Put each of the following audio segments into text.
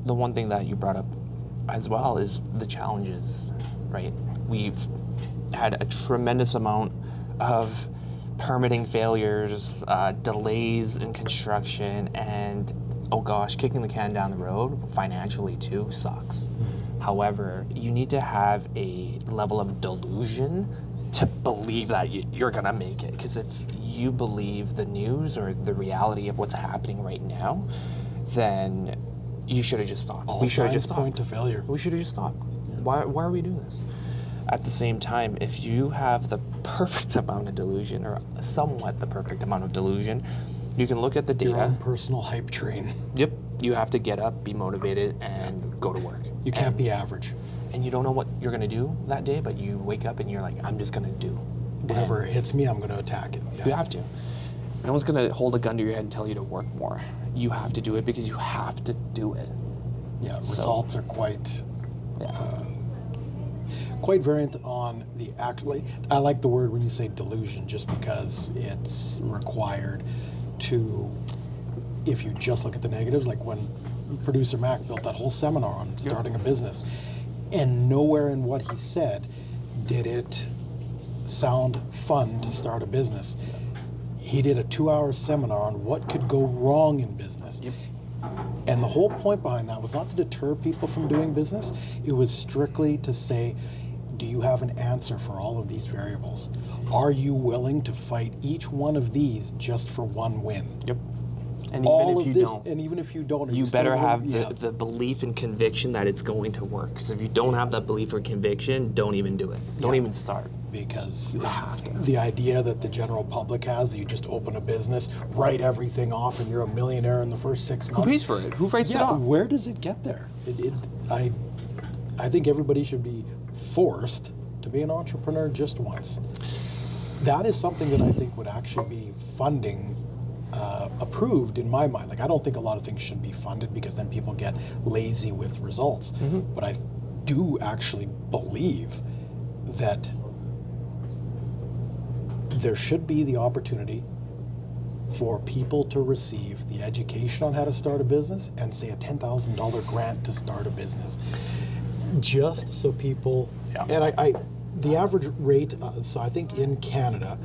the one thing that you brought up as well is the challenges, right? We've had a tremendous amount of permitting failures, delays in construction, and oh gosh, kicking the can down the road financially too sucks. However, you need to have a level of delusion to believe that you're gonna make it. Because if you believe the news or the reality of what's happening right now, then you should have just stopped. We should have just point to failure. We should have just stopped. Why are we doing this? At the same time, if you have the perfect amount of delusion, or somewhat the perfect amount of delusion, you can look at the data. Your own personal hype train. Yep. You have to get up, be motivated, and go to work. You can't be average. And you don't know what you're going to do that day, but you wake up and you're like, I'm just going to do. Whatever hits me, I'm going to attack it. Yeah. You have to. No one's going to hold a gun to your head and tell you to work more. You have to do it because you have to do it. Yeah, results are quite quite variant on the actually. I like the word when you say delusion, just because it's required to, if you just look at the negatives, like when producer Mac built that whole seminar on starting a business, and nowhere in what he said did it sound fun to start a business. He did a 2-hour seminar on what could go wrong in business. Yep. And the whole point behind that was not to deter people from doing business. It was strictly to say, do you have an answer for all of these variables? Are you willing to fight each one of these just for one win? Yep. And even if you don't, and even if you don't, you better have the belief and conviction that it's going to work. Because if you don't have that belief or conviction, don't even do it. Don't even start. Because the idea that the general public has, that you just open a business, write everything off, and you're a millionaire in the first 6 months. Who pays for it? Who writes it off? Where does it get there? I think everybody should be forced to be an entrepreneur just once. That is something that I think would actually be funding approved in my mind. Like, I don't think a lot of things should be funded because then people get lazy with results. But I do actually believe that there should be the opportunity for people to receive the education on how to start a business and say a $10,000 grant to start a business. Just so people, and the average rate, so I think in Canada,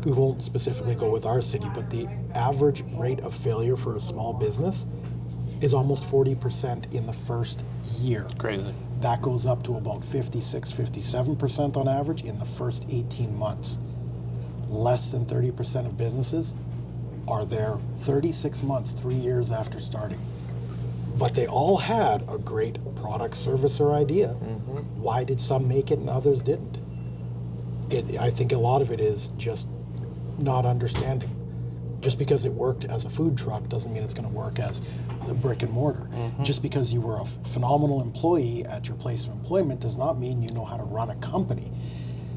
we won't specifically go with our city, but the average rate of failure for a small business is almost 40% in the first year. Crazy. That goes up to about 56, 57% on average in the first 18 months. Less than 30% of businesses are there 36 months, 3 years after starting. But they all had a great product, service, or idea. Why did some make it and others didn't? I think a lot of it is just not understanding. Just because it worked as a food truck doesn't mean it's going to work as a brick and mortar. Just because you were a phenomenal employee at your place of employment does not mean you know how to run a company.